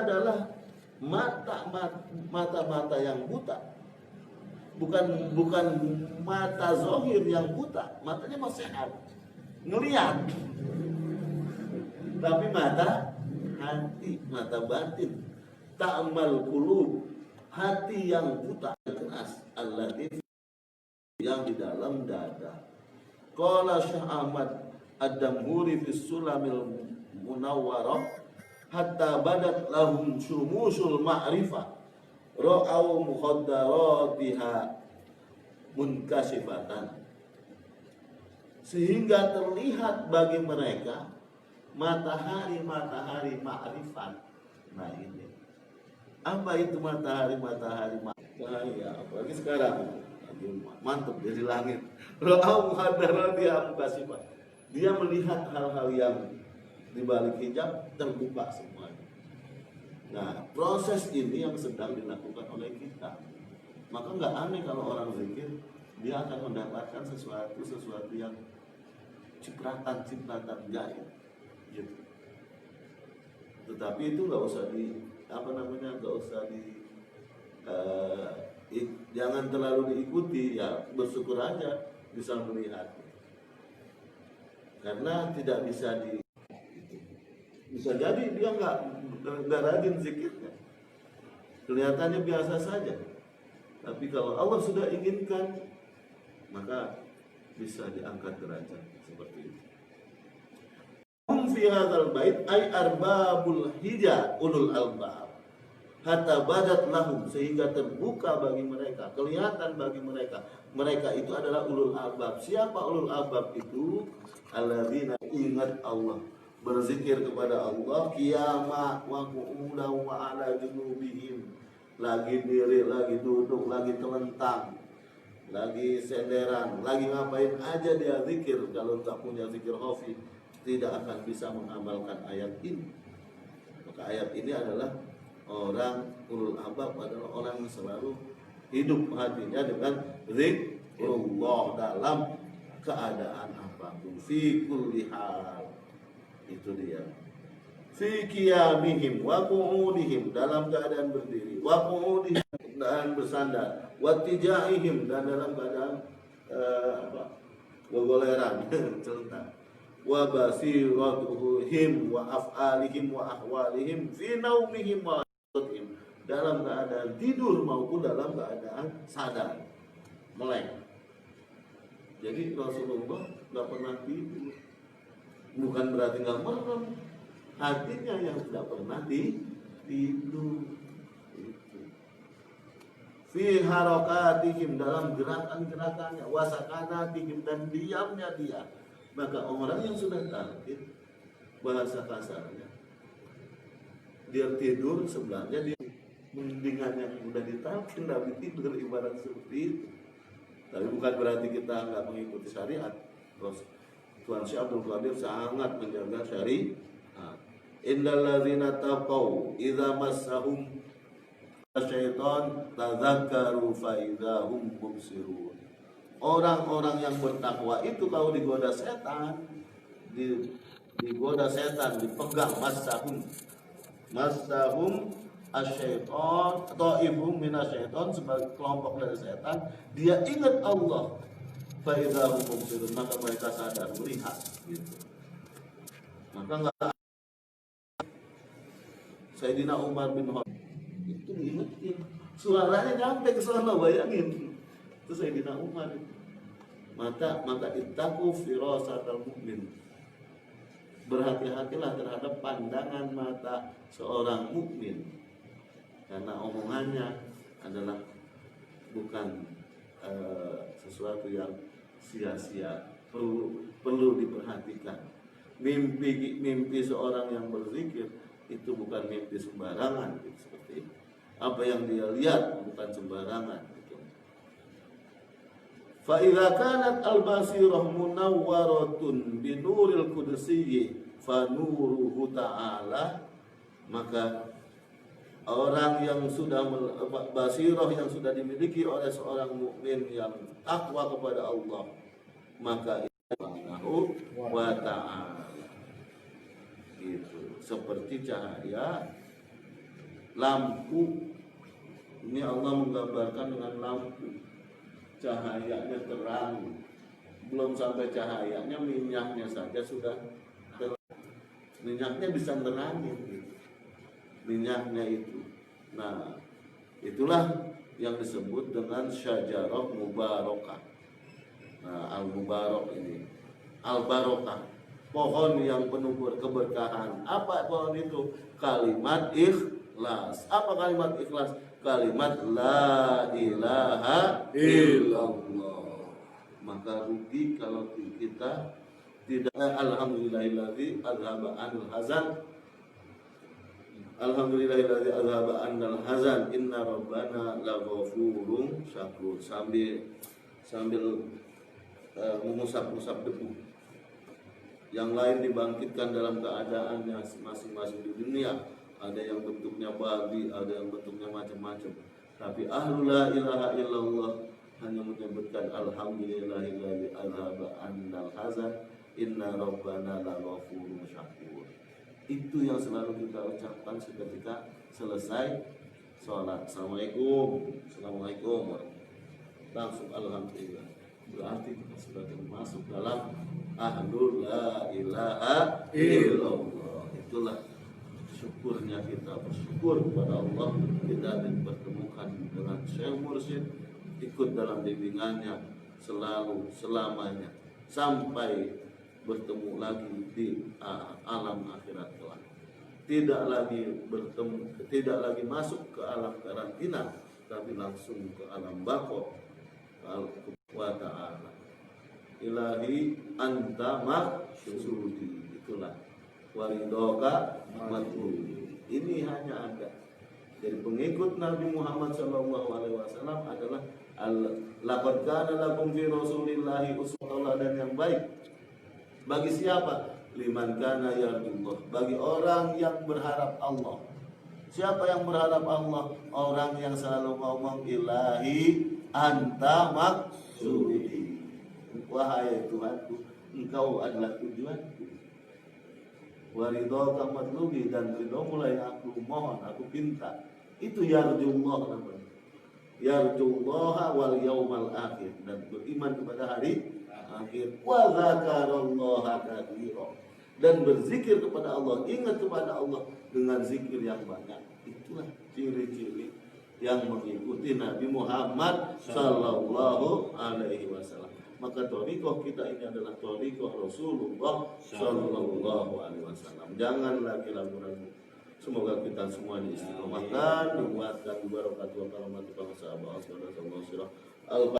adalah mata-mata yang buta. Bukan mata zohir yang buta, matanya masih sehat, ngelihat. Tapi mata hati, mata batin, ta'mal qulub, hati yang buta, keras, allatif, yang di dalam dada. Qala Syekh Ahmad Ad-Damhuri fi Sulamil Munawwarah, hatta badat lahum syumusul ma'rifah ra'au mukhaddaratiha munkasifatan, sehingga terlihat bagi mereka matahari ma'rifat. Nah ini apa itu matahari ma'rifat? Nah, ya, apalagi sekarang mantap dari langit. Ra'au mukhaddaratiha munkasifat, dia melihat hal-hal yang di balik hijab terbuka semuanya. Nah, proses ini yang sedang dilakukan oleh kita. Maka nggak aneh kalau orang zikir dia akan mendapatkan sesuatu yang cipratan gaib gitu. Tetapi itu nggak usah jangan terlalu diikuti, ya bersyukur aja bisa melihat. Karena tidak bisa jadi dia nggak rajin zikirnya, kelihatannya biasa saja. Tapi kalau Allah sudah inginkan, maka bisa diangkat derajat seperti itu. Hum fi hadzal bait ay arbabul hija ulul albab, hatta badat lahum, sehingga terbuka bagi mereka, kelihatan bagi mereka. Mereka itu adalah ulul albab. Siapa ulul albab itu? Alladzina, ingat Allah, berzikir kepada Allah, qiyama wa qu'udan wa ala junubihim, lagi diri, lagi duduk, lagi telentang, lagi senderan, lagi ngapain aja dia zikir. Kalau tak punya zikir khafi, tidak akan bisa mengamalkan ayat ini. Maka ayat ini adalah orang ulul albab adalah orang yang selalu hidup hatinya dengan zikrullah dalam keadaan apapun, fi kulli hal. Itu dia. Fi qiyamihim wa qu'udihim, dalam keadaan berdiri, wa qu'udihim, dan bersandar, wa tijaihim, dan dalam keadaan gogoleran, celentang, wa basiratuhum wa af'alihim wa ahwalihim fi naumihim wa qudhim, dalam keadaan tidur maupun dalam keadaan sadar, melek. Jadi Rasulullah nggak pernah tidur. Bukan berarti nggak merem, hatinya yang tidak pernah tidur. Fi harakatihim, dalam gerakan-gerakannya, wasakanatihim, dan diamnya dia. Maka orang yang sudah talqin, bahasa kasarnya, dia tidur sebelahnya, dia mendingan yang sudah ditalqin tapi tidur, ibarat seperti itu. Tapi bukan berarti kita nggak mengikuti syariat. Terus Tuan Syekh Abdul Qadir sangat menjaga syariat. Innal ladzina taqaw idza massahum syaitan tadzakkaru fa idzahum mubsirun. Orang-orang yang bertakwa itu kalau digoda setan, digoda setan, dipegang, massahum asyaiton, ta'ibum minasyaiton, sebagai kelompok dari setan, dia ingat Allah, fa idzahum mubsirun, maka mereka sadar, melihat gitu. Maka enggak Sayyidina Umar bin Khattab itu diingetin, suaranya nyampe ke sana, bayangin. Itu Sayyidina Umar. Maka ittaqu firasatal mukmin, berhati-hatilah terhadap pandangan mata seorang mukmin, karena omongannya adalah bukan sesuatu yang sia-sia, perlu diperhatikan. Mimpi seorang yang berzikir itu bukan mimpi sembarangan, gitu, seperti itu. Apa yang dia lihat bukan sembarangan, gitu. Fa idza kanat al-basirah munawwaratun bi nuril qudsiyyi fa nuruhu ta'ala, maka orang yang sudah basirah yang sudah dimiliki oleh seorang mukmin yang takwa kepada Allah, maka Subhanahu wa ta'ala itu seperti cahaya lampu. Ini Allah menggambarkan dengan lampu, cahayanya terang, belum sampai cahayanya, minyaknya saja sudah terang. Minyaknya bisa nerangin gitu. Minyaknya itu. Nah, itulah yang disebut dengan syajarah mubarakah. Nah, al-mubarak ini, al-barakah, pohon yang penuh keberkahan. Apa pohon itu? Kalimat ikhlas. Apa kalimat ikhlas? Kalimat la ilaha illallah. Maka rugi kalau kita tidak. Alhamdulillahilladzi azhaba anil hazan. Alhamdulillahilladzi azhaba anil hazan. Inna rabbana laghafurun syakur. Sambil mengusap-usap debu. Yang lain dibangkitkan dalam keadaannya masing-masing di dunia. Ada yang bentuknya babi, ada yang bentuknya macam-macam. Tapi ahlul la ilaha illallah hanya menyebutkan alhamdulillahilladzi azhaba annal hazan inna rabbana laghafurun syakur. Itu yang selalu kita ucapkan ketika selesai sholat. Assalamualaikum. Langsung alhamdulillah. Berarti kita sudah termasuk dalam ahlul la ilaha illallah. Itulah syukurnya kita, bersyukur kepada Allah kita dipertemukan dengan Syekh Mursyid, ikut dalam bimbingannya selalu selamanya sampai bertemu lagi di alam akhirat kelak. Tidak lagi masuk ke alam karantina, tapi langsung ke alam baqo wa ta'ala. Ilahi anta maksudi, itulah waridoka matlubi. Ini hanya ada. Jadi pengikut Nabi Muhammad SAW adalah laqad kana lakum fi rasulillahi uswatun dan yang baik. Bagi siapa? Liman kana yarjullah. Bagi orang yang berharap Allah. Siapa yang berharap Allah? Orang yang selalu ngomong ilahi anta maksudi. Wahai Tuhanku, Engkau adalah tujuanku. Waridhoka matlubi, dan ridho mulai aku mohon, aku pinta. Itu yarjullah namanya. Yarjullah wal yaumal akhir, dan beriman kepada hari akhir. Wa dzakarallaha katsira, dan berzikir kepada Allah, ingat kepada Allah dengan zikir yang banyak. Itulah ciri-ciri yang mengikuti Nabi Muhammad sallallahu alaihi wasallam. Maka thariqah kita ini adalah thariqah Rasulullah sallallahu alaihi wasallam. Jangan lagi ragu-ragu. Semoga kita semua diistiqomahkan, dikuatkan, barakatuh wa karamatu sahabat sallallahu alaihi wasallam.